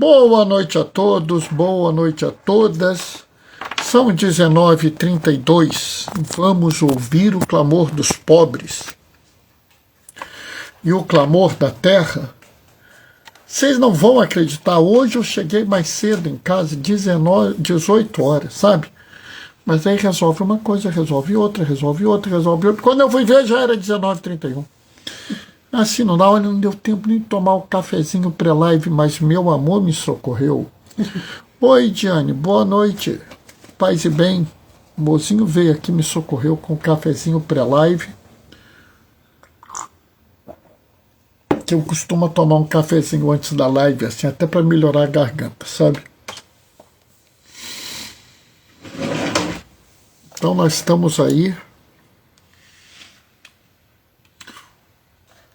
Boa noite a todos, boa noite a todas. São 19h32. Vamos ouvir o clamor dos pobres e o clamor da terra. Vocês não vão acreditar, hoje eu cheguei mais cedo em casa, 18 horas, sabe? Mas aí resolve uma coisa, resolve outra, resolve outra, resolve outra. Quando eu fui ver já era 19h31. Assim, na hora não deu tempo nem de tomar o cafezinho pré-live, mas meu amor me socorreu. Oi, Diane, boa noite. Paz e bem. O mozinho veio aqui, me socorreu com o cafezinho pré-live. Que eu costumo tomar um cafezinho antes da live, assim, até para melhorar a garganta, sabe? Então nós estamos aí.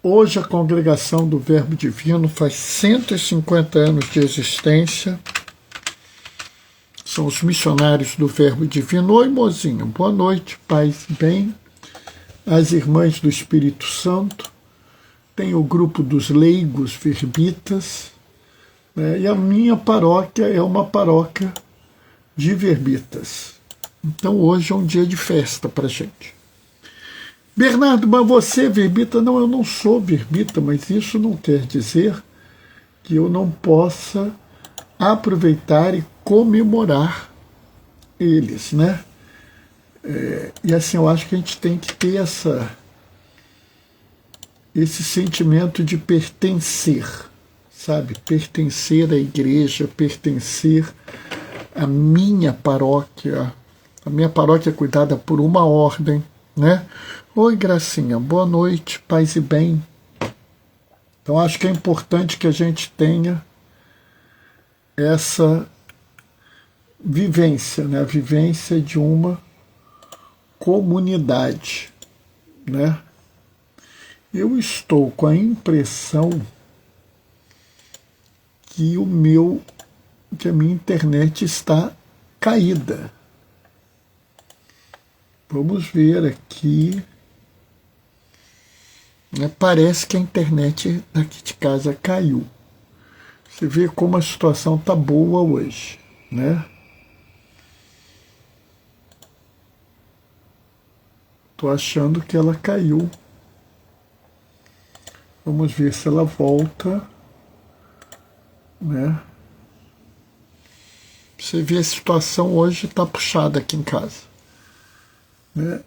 Hoje a Congregação do Verbo Divino faz 150 anos de existência. São os missionários do Verbo Divino. Oi, mozinho, boa noite, paz e bem. As irmãs do Espírito Santo. Tem o grupo dos leigos verbitas. Né? E a minha paróquia é uma paróquia de verbitas. Então hoje é um dia de festa para a gente. Bernardo, mas você é verbita? Não, eu não sou verbita, mas isso não quer dizer que eu não possa aproveitar e comemorar eles, né? E assim, eu acho que a gente tem que ter esse sentimento de pertencer, sabe? Pertencer à igreja, pertencer à minha paróquia. A minha paróquia é cuidada por uma ordem, né? Oi, Gracinha, boa noite, paz e bem. Então acho que é importante que a gente tenha essa vivência, né? A vivência de uma comunidade, né? Eu estou com a impressão que a minha internet está caída. Vamos ver aqui. Parece que a internet daqui de casa caiu. Você vê como a situação está boa hoje, né? Estou achando que ela caiu. Vamos ver se ela volta, né? Você vê a situação hoje está puxada aqui em casa, né?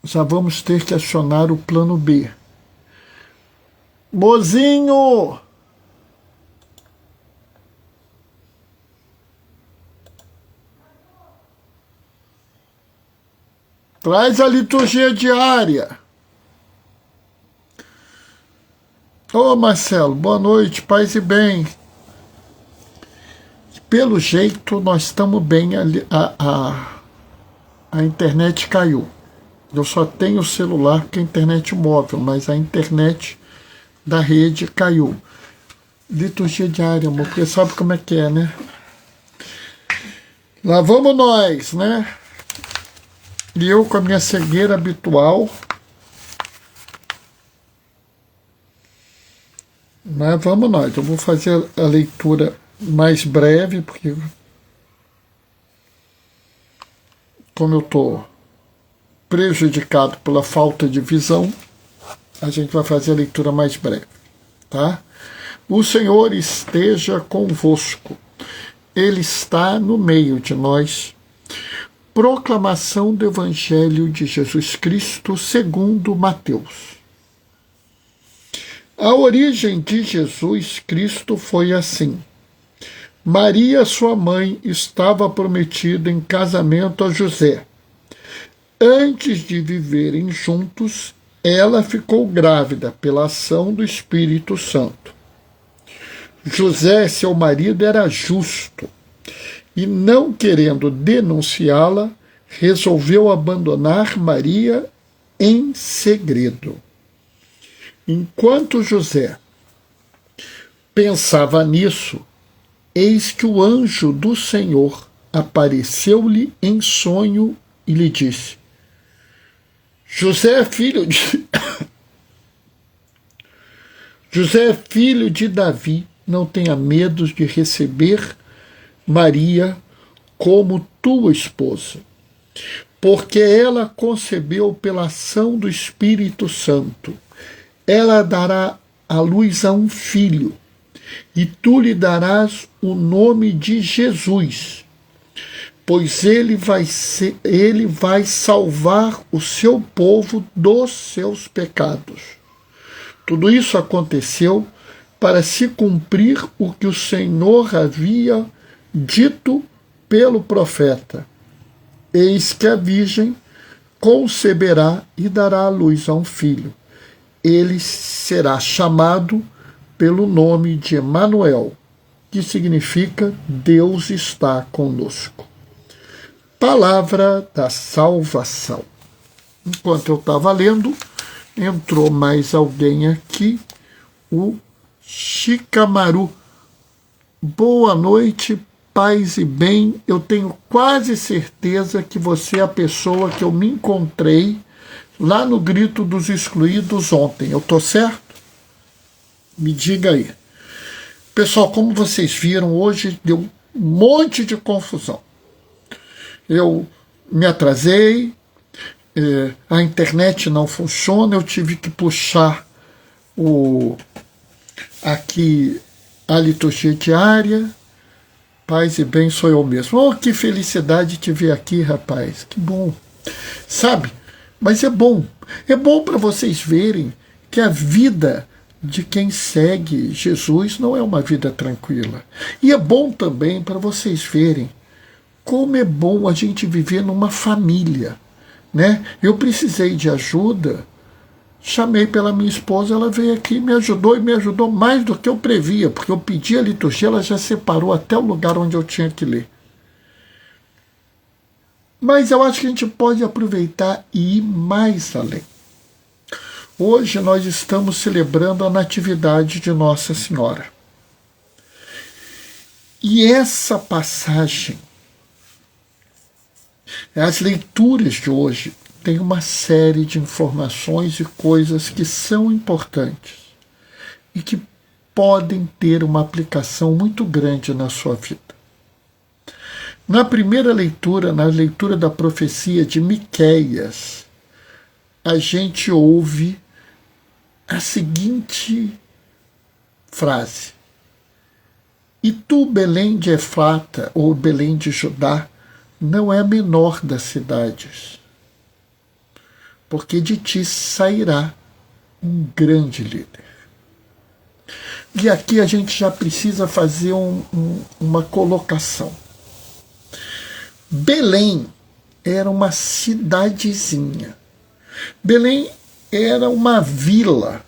Já vamos ter que acionar o plano B. Mozinho! Traz a liturgia diária. Ô Marcelo, boa noite, paz e bem. Pelo jeito nós estamos bem, a internet caiu. Eu só tenho o celular porque a internet móvel, mas a internet da rede caiu. Liturgia diária, amor, porque sabe como é que é, né? Lá vamos nós, né? E eu com a minha cegueira habitual. Mas vamos nós. Eu vou fazer a leitura mais breve, porque como eu estou prejudicado pela falta de visão, a gente vai fazer a leitura mais breve, tá? O Senhor esteja convosco. Ele está no meio de nós. Proclamação do Evangelho de Jesus Cristo segundo Mateus. A origem de Jesus Cristo foi assim. Maria, sua mãe, estava prometida em casamento a José. Antes de viverem juntos, ela ficou grávida pela ação do Espírito Santo. José, seu marido, era justo e, não querendo denunciá-la, resolveu abandonar Maria em segredo. Enquanto José pensava nisso, eis que o anjo do Senhor apareceu-lhe em sonho e lhe disse: José, filho de Davi, não tenha medo de receber Maria como tua esposa, porque ela concebeu pela ação do Espírito Santo. Ela dará à luz a um filho, e tu lhe darás o nome de Jesus, pois ele vai salvar o seu povo dos seus pecados. Tudo isso aconteceu para se cumprir o que o Senhor havia dito pelo profeta: eis que a virgem conceberá e dará à luz a um filho. Ele será chamado pelo nome de Emanuel, que significa Deus está conosco. Palavra da salvação. Enquanto eu estava lendo, entrou mais alguém aqui, o Chicamaru. Boa noite, paz e bem. Eu tenho quase certeza que você é a pessoa que eu me encontrei lá no Grito dos Excluídos ontem. Eu estou certo? Me diga aí. Pessoal, como vocês viram, hoje deu um monte de confusão. Eu me atrasei, a internet não funciona, eu tive que puxar aqui a liturgia diária. Paz e bem, sou eu mesmo. Oh, que felicidade te ver aqui, rapaz. Que bom. Sabe, mas é bom. É bom para vocês verem que a vida de quem segue Jesus não é uma vida tranquila. E é bom também para vocês verem como é bom a gente viver numa família, né? Eu precisei de ajuda, chamei pela minha esposa, ela veio aqui, me ajudou, e me ajudou mais do que eu previa, porque eu pedi a liturgia, ela já separou até o lugar onde eu tinha que ler. Mas eu acho que a gente pode aproveitar e ir mais além. Hoje nós estamos celebrando a Natividade de Nossa Senhora. E essa passagem, as leituras de hoje, tem uma série de informações e coisas que são importantes e que podem ter uma aplicação muito grande na sua vida. Na primeira leitura, na leitura da profecia de Miqueias, a gente ouve a seguinte frase: e tu, Belém de Efrata, ou Belém de Judá, não é a menor das cidades, porque de ti sairá um grande líder. E aqui a gente já precisa fazer uma colocação. Belém era uma cidadezinha. Belém era uma vila.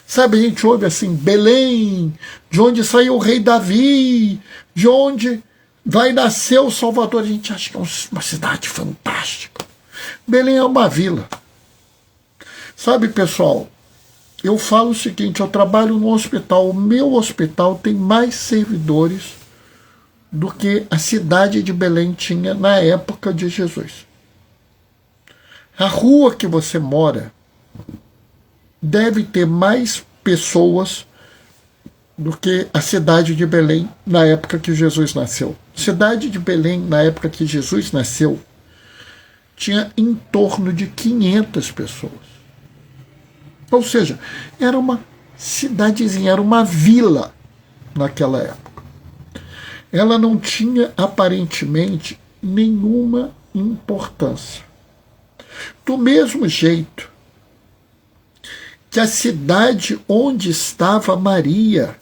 Sabe, a gente ouve assim, Belém, de onde saiu o rei Davi, de onde vai nascer o Salvador. A gente acha que é uma cidade fantástica. Belém é uma vila. Sabe, pessoal, eu falo o seguinte, eu trabalho no hospital, o meu hospital tem mais servidores do que a cidade de Belém tinha na época de Jesus. A rua que você mora deve ter mais pessoas do que a cidade de Belém na época que Jesus nasceu. A cidade de Belém, na época que Jesus nasceu, tinha em torno de 500 pessoas. Ou seja, era uma cidadezinha, era uma vila naquela época. Ela não tinha, aparentemente, nenhuma importância. Do mesmo jeito que a cidade onde estava Maria,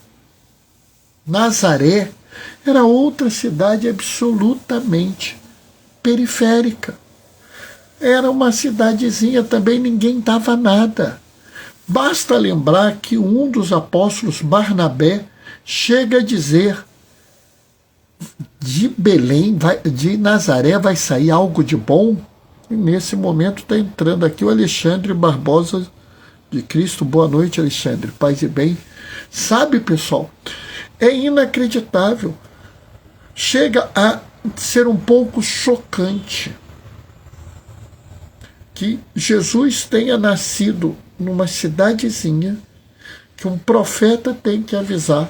Nazaré, era outra cidade absolutamente periférica. Era uma cidadezinha também, ninguém dava nada. Basta lembrar que um dos apóstolos, Barnabé, chega a dizer: de Belém, de Nazaré vai sair algo de bom? E nesse momento está entrando aqui o Alexandre Barbosa de Cristo. Boa noite, Alexandre, paz e bem. Sabe, pessoal, é inacreditável. Chega a ser um pouco chocante que Jesus tenha nascido numa cidadezinha que um profeta tem que avisar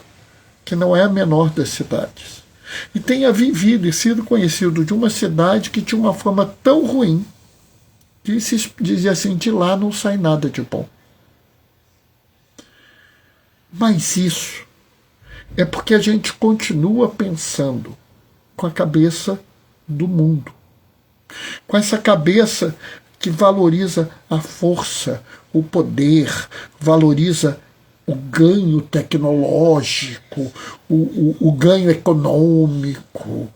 que não é a menor das cidades. E tenha vivido e sido conhecido de uma cidade que tinha uma fama tão ruim que se dizia assim, de lá não sai nada de bom. Mas isso é porque a gente continua pensando com a cabeça do mundo. Com essa cabeça que valoriza a força, o poder, valoriza o ganho tecnológico, o ganho econômico,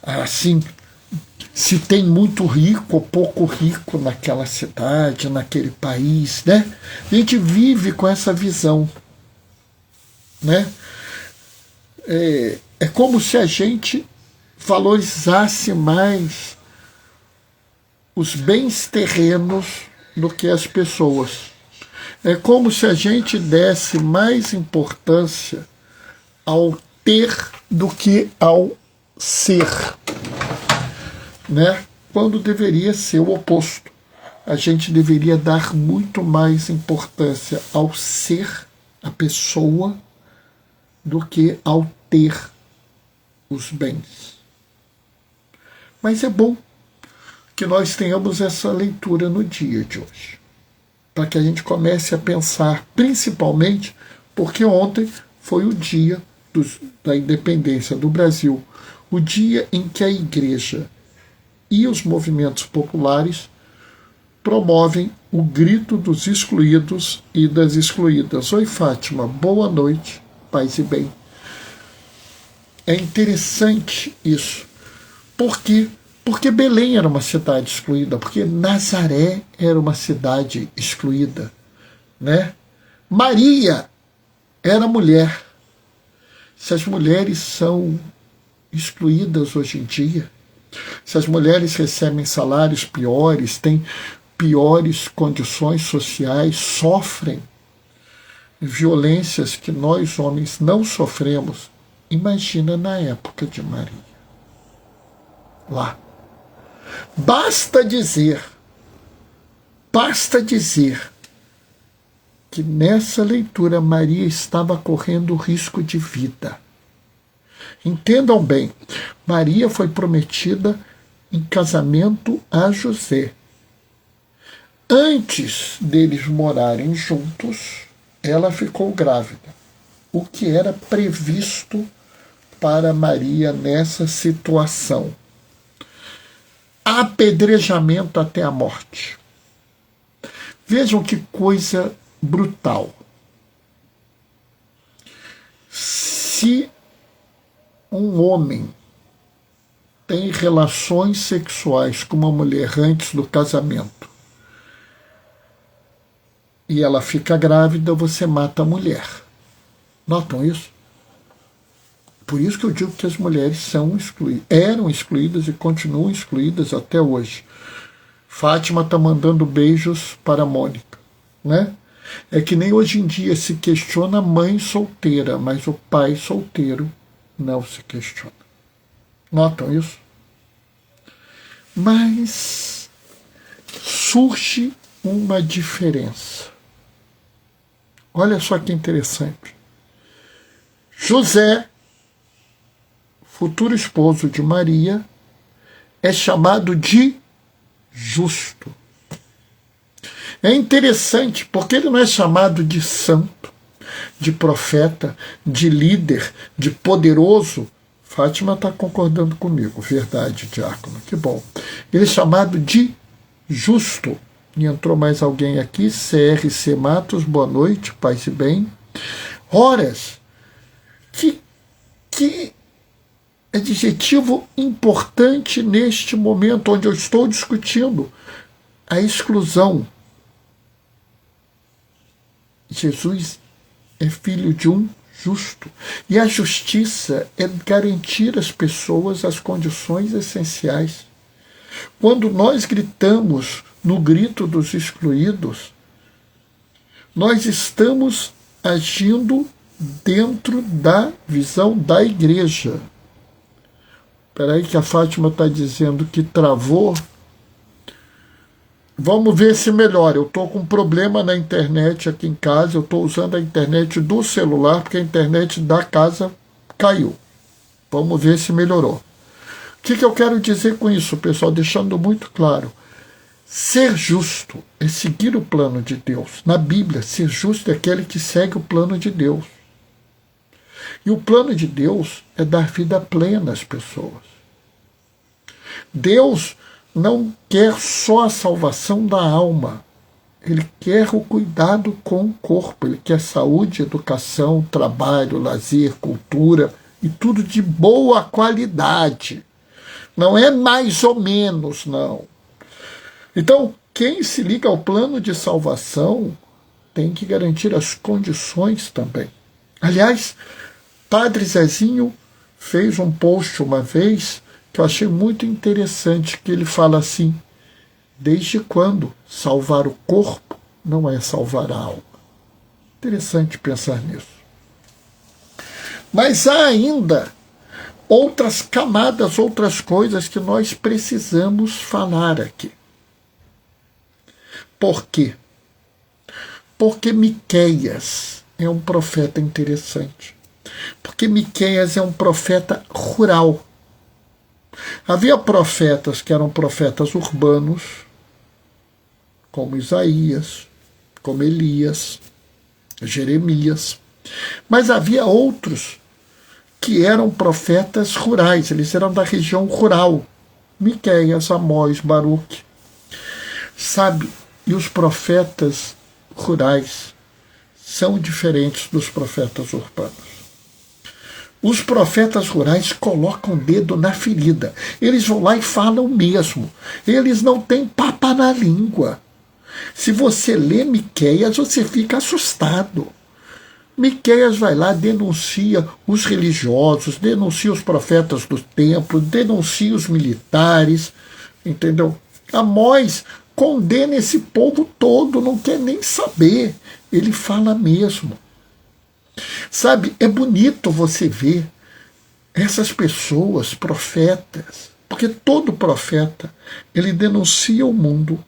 assim, se tem muito rico ou pouco rico naquela cidade, naquele país, né? A gente vive com essa visão, né? É como se a gente valorizasse mais os bens terrenos do que as pessoas. É como se a gente desse mais importância ao ter do que ao ser, né? Quando deveria ser o oposto. A gente deveria dar muito mais importância ao ser, a pessoa, do que ao ter os bens. Mas é bom que nós tenhamos essa leitura no dia de hoje, para que a gente comece a pensar, principalmente porque ontem foi o dia da independência do Brasil, o dia em que a Igreja e os movimentos populares promovem o grito dos excluídos e das excluídas. Oi, Fátima, boa noite, paz e bem. É interessante isso. Por quê? Porque Belém era uma cidade excluída, porque Nazaré era uma cidade excluída, né? Maria era mulher. Se as mulheres são excluídas hoje em dia, se as mulheres recebem salários piores, têm piores condições sociais, sofrem violências que nós homens não sofremos, imagina na época de Maria. Lá. Basta dizer que nessa leitura Maria estava correndo risco de vida. Entendam bem, Maria foi prometida em casamento a José. Antes deles morarem juntos, ela ficou grávida, o que era previsto para Maria nessa situação. Apedrejamento até a morte. Vejam que coisa brutal. Se um homem tem relações sexuais com uma mulher antes do casamento e ela fica grávida, você mata a mulher. Notam isso? Por isso que eu digo que as mulheres são excluídas, eram excluídas e continuam excluídas até hoje. Fátima está mandando beijos para a Mônica, né? É que nem hoje em dia se questiona a mãe solteira, mas o pai solteiro não se questiona. Notam isso? Mas surge uma diferença. Olha só que interessante. José, futuro esposo de Maria, é chamado de justo. É interessante porque ele não é chamado de santo, de profeta, de líder, de poderoso. Fátima está concordando comigo, verdade, diácono, que bom. Ele é chamado de justo. E entrou mais alguém aqui, CRC Matos, boa noite, paz e bem. Horas, que adjetivo importante neste momento onde eu estou discutindo a exclusão. Jesus é filho de um justo. E a justiça é garantir às pessoas as condições essenciais. Quando nós gritamos no grito dos excluídos, nós estamos agindo dentro da visão da igreja. Espera aí que a Fátima está dizendo que travou. Vamos ver se melhora. Eu estou com um problema na internet aqui em casa. Eu estou usando a internet do celular porque a internet da casa caiu. Vamos ver se melhorou. O que eu quero dizer com isso, pessoal? Deixando muito claro. Ser justo é seguir o plano de Deus. Na Bíblia, ser justo é aquele que segue o plano de Deus. E o plano de Deus é dar vida plena às pessoas. Deus não quer só a salvação da alma. Ele quer o cuidado com o corpo. Ele quer saúde, educação, trabalho, lazer, cultura e tudo de boa qualidade. Não é mais ou menos, não. Então, quem se liga ao plano de salvação tem que garantir as condições também. Aliás, Padre Zezinho fez um post uma vez que eu achei muito interessante, que ele fala assim: desde quando salvar o corpo não é salvar a alma? Interessante pensar nisso. Mas há ainda outras camadas, outras coisas que nós precisamos falar aqui. Por quê? Porque Miqueias é um profeta interessante. Porque Miqueias é um profeta rural. Havia profetas que eram profetas urbanos, como Isaías, como Elias, Jeremias. Mas havia outros que eram profetas rurais, eles eram da região rural. Miqueias, Amós, Baruque. Sabe, e os profetas rurais são diferentes dos profetas urbanos. Os profetas rurais colocam o dedo na ferida. Eles vão lá e falam mesmo. Eles não têm papa na língua. Se você lê Miqueias, você fica assustado. Miqueias vai lá, denuncia os religiosos, denuncia os profetas do templo, denuncia os militares, entendeu? Amós condena esse povo todo, não quer nem saber. Ele fala mesmo. Sabe, é bonito você ver essas pessoas, profetas, porque todo profeta, ele denuncia o mundo,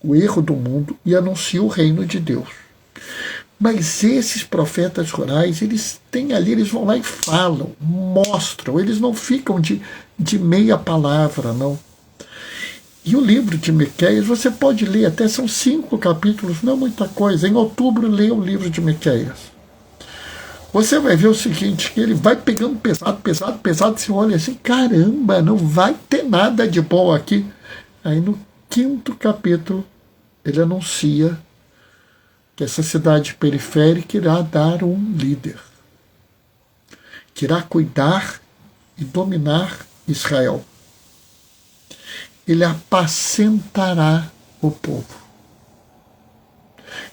o erro do mundo, e anuncia o reino de Deus. Mas esses profetas rurais, eles têm ali, eles vão lá e falam, mostram, eles não ficam de meia palavra, não. E o livro de Miqueias, você pode ler, até são 5 capítulos, não é muita coisa. Em outubro, leia o livro de Miqueias. Você vai ver o seguinte, que ele vai pegando pesado, pesado, pesado, você olha assim, caramba, não vai ter nada de bom aqui. Aí no 5º capítulo, ele anuncia que essa cidade periférica irá dar um líder, que irá cuidar e dominar Israel. Ele apacentará o povo.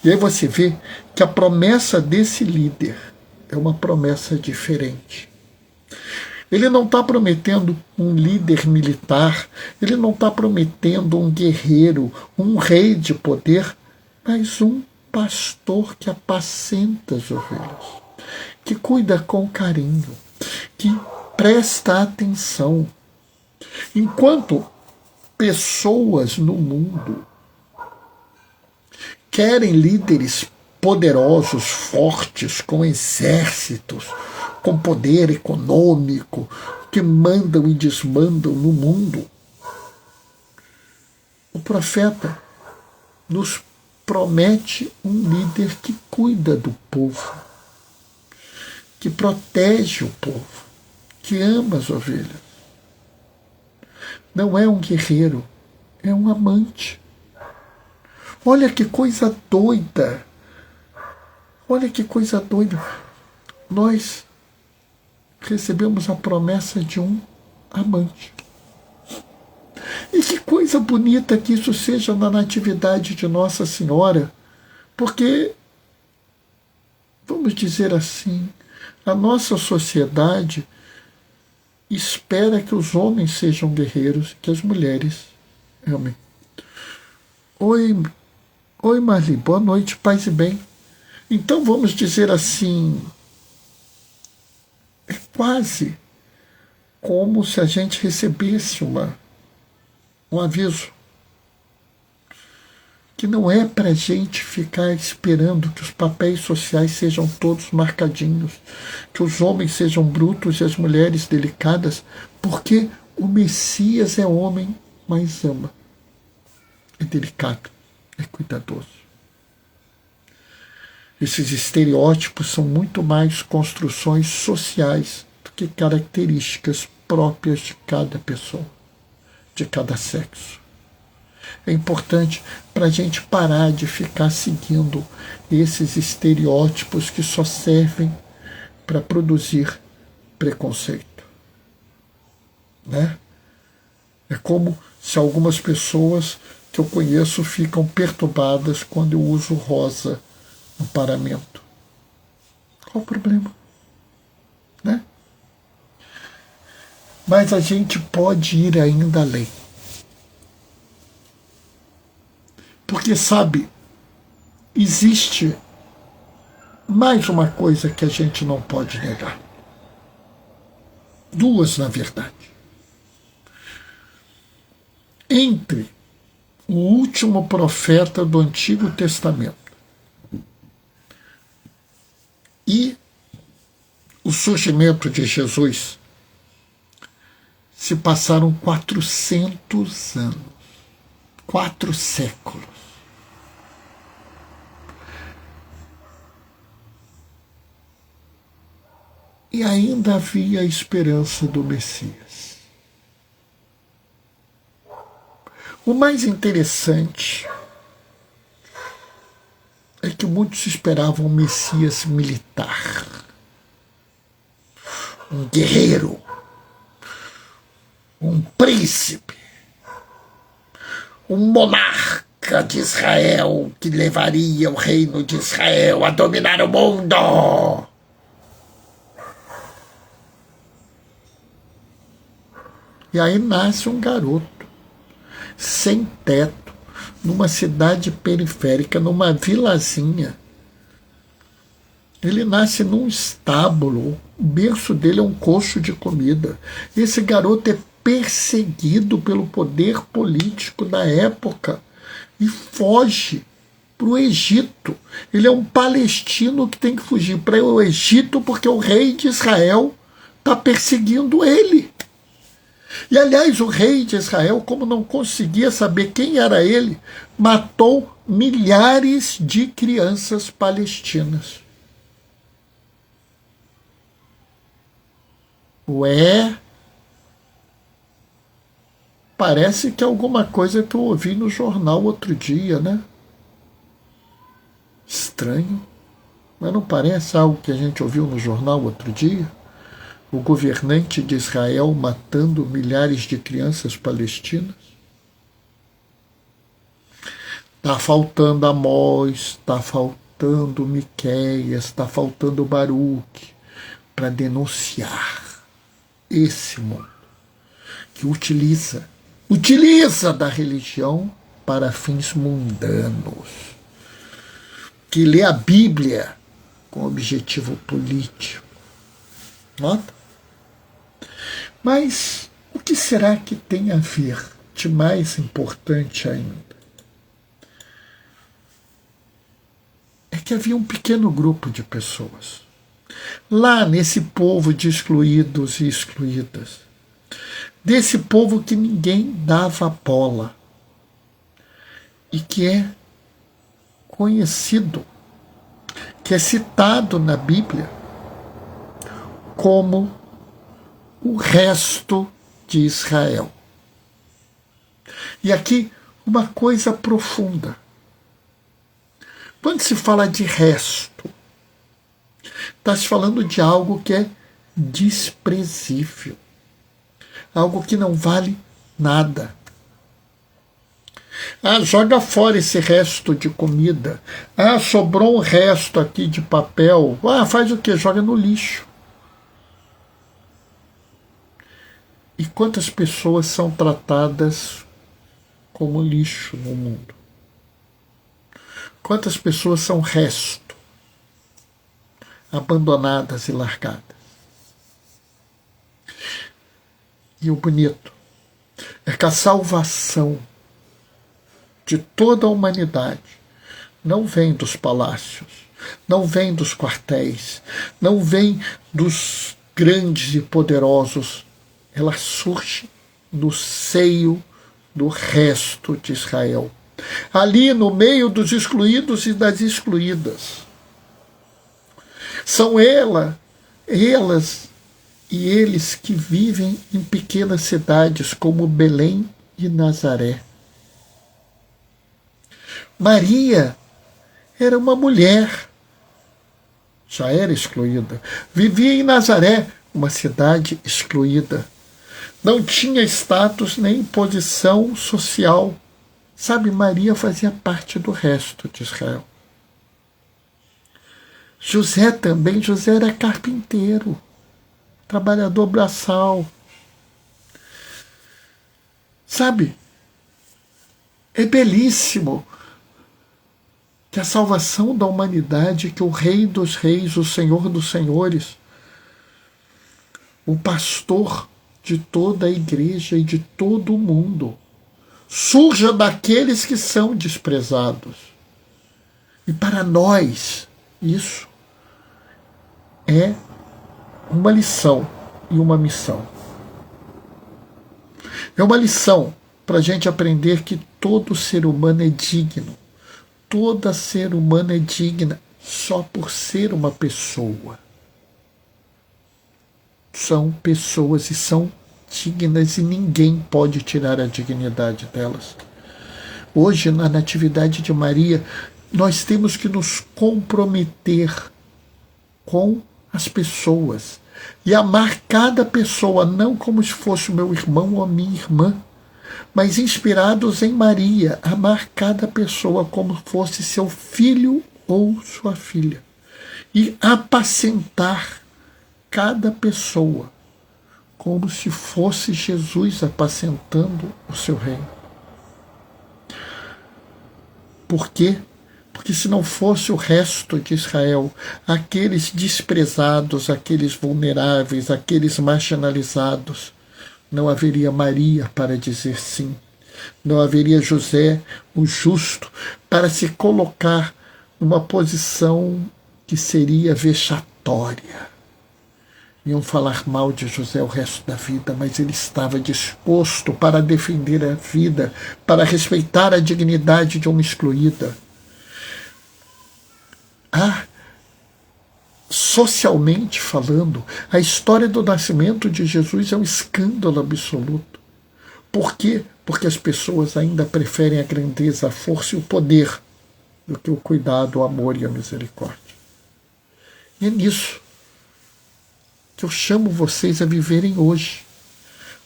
E aí você vê que a promessa desse líder é uma promessa diferente. Ele não está prometendo um líder militar, ele não está prometendo um guerreiro, um rei de poder, mas um pastor que apacenta as ovelhas, que cuida com carinho, que presta atenção. Enquanto pessoas no mundo querem líderes poderosos, fortes, com exércitos, com poder econômico, que mandam e desmandam no mundo, o profeta nos promete um líder que cuida do povo, que protege o povo, que ama as ovelhas. Não é um guerreiro, é um amante. Olha que coisa doida. Olha que coisa doida. Nós recebemos a promessa de um amante. E que coisa bonita que isso seja na natividade de Nossa Senhora, porque, vamos dizer assim, a nossa sociedade espera que os homens sejam guerreiros e que as mulheres amem. Oi, Marli, boa noite, paz e bem. Então vamos dizer assim, é quase como se a gente recebesse um aviso. que não é para a gente ficar esperando que os papéis sociais sejam todos marcadinhos, que os homens sejam brutos e as mulheres delicadas, porque o Messias é homem, mas ama, é delicado, é cuidadoso. Esses estereótipos são muito mais construções sociais do que características próprias de cada pessoa, de cada sexo. É importante para a gente parar de ficar seguindo esses estereótipos que só servem para produzir preconceito. Né? É como se algumas pessoas que eu conheço ficam perturbadas quando eu uso rosa no paramento. Qual o problema? Né? Mas a gente pode ir ainda além. Porque, sabe, existe mais uma coisa que a gente não pode negar. Duas, na verdade. Entre o último profeta do Antigo Testamento e o surgimento de Jesus, se passaram 400 anos, 4 séculos. E ainda havia a esperança do Messias. O mais interessante é que muitos esperavam um Messias militar, um guerreiro, um príncipe, um monarca de Israel que levaria o reino de Israel a dominar o mundo. E aí nasce um garoto, sem teto, numa cidade periférica, numa vilazinha. Ele nasce num estábulo, o berço dele é um coxo de comida. Esse garoto é perseguido pelo poder político da época e foge para o Egito. Ele é um palestino que tem que fugir para o Egito porque o rei de Israel está perseguindo ele. E, aliás, o rei de Israel, como não conseguia saber quem era ele, matou milhares de crianças palestinas. Ué, parece que é alguma coisa que eu ouvi no jornal outro dia, né? Estranho. Mas não parece algo que a gente ouviu no jornal outro dia? O governante de Israel matando milhares de crianças palestinas? Está faltando Amós, está faltando Miqueias, está faltando Baruque para denunciar esse mundo que utiliza da religião para fins mundanos, que lê a Bíblia com objetivo político. Nota? Mas o que será que tem a ver de mais importante ainda? É que havia um pequeno grupo de pessoas, lá nesse povo de excluídos e excluídas, desse povo que ninguém dava bola, e que é conhecido, que é citado na Bíblia como o resto de Israel. E aqui uma coisa profunda. Quando se fala de resto, está se falando de algo que é desprezível, algo que não vale nada. Ah, joga fora esse resto de comida. Ah, sobrou um resto aqui de papel. Ah, faz o quê? Joga no lixo. E quantas pessoas são tratadas como lixo no mundo? Quantas pessoas são resto, abandonadas e largadas? E o bonito é que a salvação de toda a humanidade não vem dos palácios, não vem dos quartéis, não vem dos grandes e poderosos. Ela surge no seio do resto de Israel, ali no meio dos excluídos e das excluídas. São elas e eles que vivem em pequenas cidades como Belém e Nazaré. Maria era uma mulher, já era excluída. Vivia em Nazaré, uma cidade excluída. Não tinha status nem posição social. Sabe, Maria fazia parte do resto de Israel. José também, José era carpinteiro, trabalhador braçal. Sabe, é belíssimo que a salvação da humanidade, que o Rei dos Reis, o Senhor dos Senhores, o pastor de toda a igreja e de todo o mundo, surja daqueles que são desprezados. E para nós, isso é uma lição e uma missão. É uma lição para a gente aprender que todo ser humano é digno. Toda ser humana é digna só por ser uma pessoa. São pessoas e são dignas e ninguém pode tirar a dignidade delas. Hoje, na Natividade de Maria, nós temos que nos comprometer com as pessoas e amar cada pessoa, não como se fosse o meu irmão ou a minha irmã, mas inspirados em Maria, amar cada pessoa como fosse seu filho ou sua filha, e apacentar cada pessoa como se fosse Jesus apacentando o seu reino. Por quê? Porque se não fosse o resto de Israel, aqueles desprezados, aqueles vulneráveis, aqueles marginalizados, não haveria Maria para dizer sim. Não haveria José, o justo, para se colocar numa posição que seria vexatória. Iam falar mal de José o resto da vida, mas ele estava disposto para defender a vida, para respeitar a dignidade de uma excluída. Socialmente falando, a história do nascimento de Jesus é um escândalo absoluto. Por quê? Porque as pessoas ainda preferem a grandeza, a força e o poder do que o cuidado, o amor e a misericórdia. E é nisso que eu chamo vocês a viverem hoje.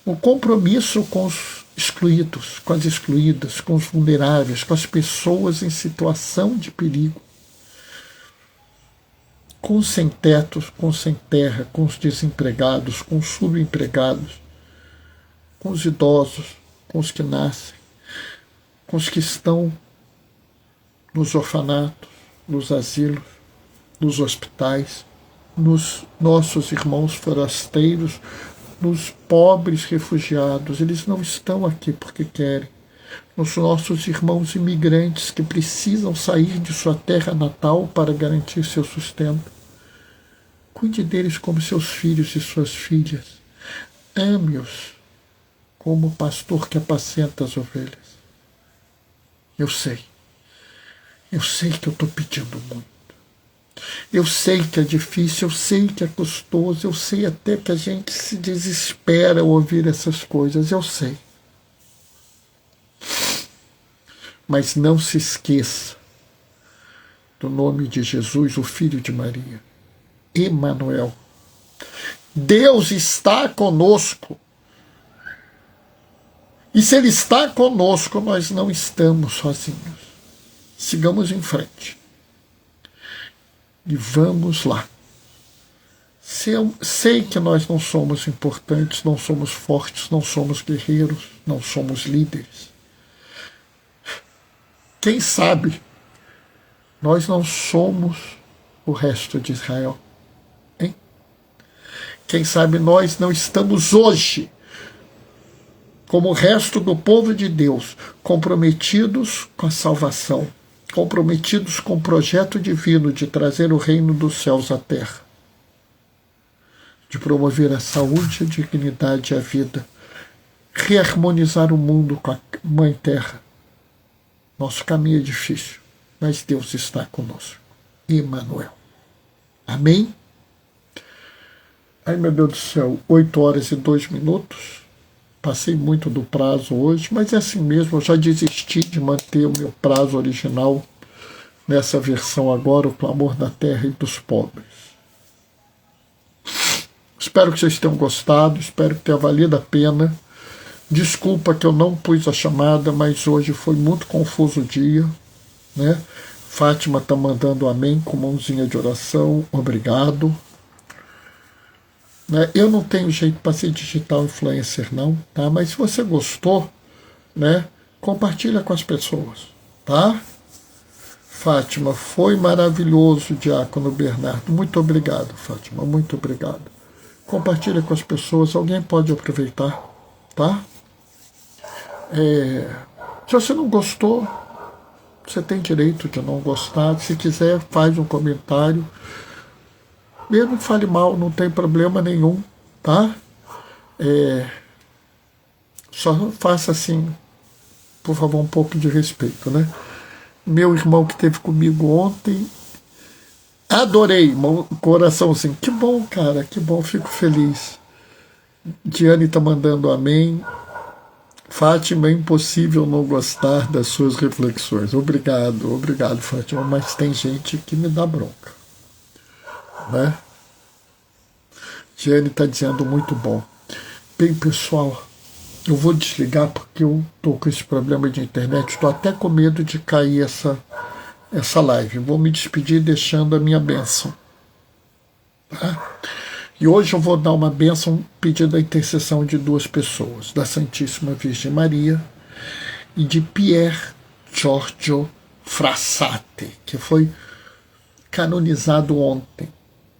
O compromisso com os excluídos, com as excluídas, com os vulneráveis, com as pessoas em situação de perigo, com os sem teto, com os sem terra, com os desempregados, com os subempregados, com os idosos, com os que nascem, com os que estão nos orfanatos, nos asilos, nos hospitais, nos nossos irmãos forasteiros, nos pobres refugiados. Eles não estão aqui porque querem. Nos nossos irmãos imigrantes que precisam sair de sua terra natal para garantir seu sustento. Cuide deles como seus filhos e suas filhas. Ame-os como o pastor que apacenta as ovelhas. Eu sei que eu estou pedindo muito. Eu sei que é difícil, eu sei que é custoso, eu sei até que a gente se desespera ao ouvir essas coisas, eu sei. Mas não se esqueça do nome de Jesus, o Filho de Maria, Emanuel. Deus está conosco. E se Ele está conosco, nós não estamos sozinhos. Sigamos em frente. E vamos lá. Sei que nós não somos importantes, não somos fortes, não somos guerreiros, não somos líderes. Quem sabe nós não somos o resto de Israel? Hein? Quem sabe nós não estamos hoje como o resto do povo de Deus, comprometidos com a salvação, comprometidos com o projeto divino de trazer o reino dos céus à terra, de promover a saúde, a dignidade e a vida, reharmonizar o mundo com a Mãe Terra. Nosso caminho é difícil, mas Deus está conosco. Emmanuel. Amém? Ai, meu Deus do céu, 8h02. Passei muito do prazo hoje, mas é assim mesmo, eu já desisti de manter o meu prazo original nessa versão agora, o clamor da terra e dos pobres. Espero que vocês tenham gostado, espero que tenha valido a pena. Desculpa que eu não pus a chamada, mas hoje foi muito confuso o dia, né? Fátima está mandando amém com mãozinha de oração, obrigado. Né? Eu não tenho jeito para ser digital influencer não, tá? Mas se você gostou, né, compartilha com as pessoas, tá? Fátima, foi maravilhoso, Diácono Bernardo. Muito obrigado, Fátima, muito obrigado. Compartilha com as pessoas, alguém pode aproveitar, tá? Se você não gostou, você tem direito de não gostar. Se quiser, faz um comentário. Mesmo que fale mal, não tem problema nenhum, tá? Só faça assim, por favor, um pouco de respeito, né? Meu irmão que esteve comigo ontem, adorei, coraçãozinho. Que bom, cara, que bom, fico feliz. Diane está mandando amém. Fátima, é impossível não gostar das suas reflexões. Obrigado, Fátima, mas tem gente que me dá bronca. Né? Diane está dizendo muito bom. Bem, pessoal, eu vou desligar porque eu estou com esse problema de internet. Estou até com medo de cair essa live. Vou me despedir deixando a minha bênção. Tá? E hoje eu vou dar uma bênção pedindo a intercessão de duas pessoas, da Santíssima Virgem Maria e de Pier Giorgio Frassati, que foi canonizado ontem.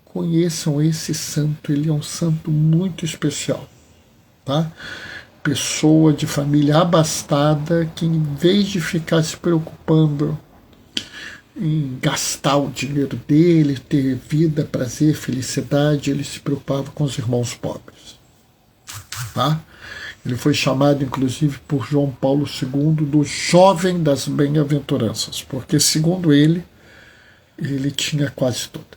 Conheçam esse santo, ele é um santo muito especial, tá? Pessoa de família abastada que, em vez de ficar se preocupando em gastar o dinheiro dele, ter vida, prazer, felicidade, ele se preocupava com os irmãos pobres, tá? Ele foi chamado, inclusive, por João Paulo II do jovem das bem-aventuranças, porque, segundo ele tinha quase todas.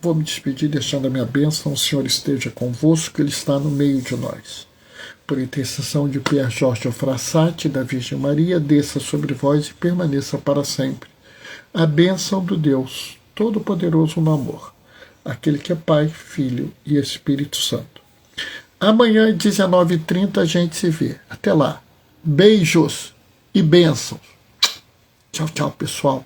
Vou me despedir deixando a minha bênção. O Senhor esteja convosco, Ele está no meio de nós. Por intercessão de Pier Giorgio Frassati, da Virgem Maria, desça sobre vós e permaneça para sempre a bênção do Deus Todo-Poderoso no amor, aquele que é Pai, Filho e Espírito Santo. Amanhã, às 19h30, a gente se vê. Até lá. Beijos e bênçãos. Tchau, tchau, pessoal.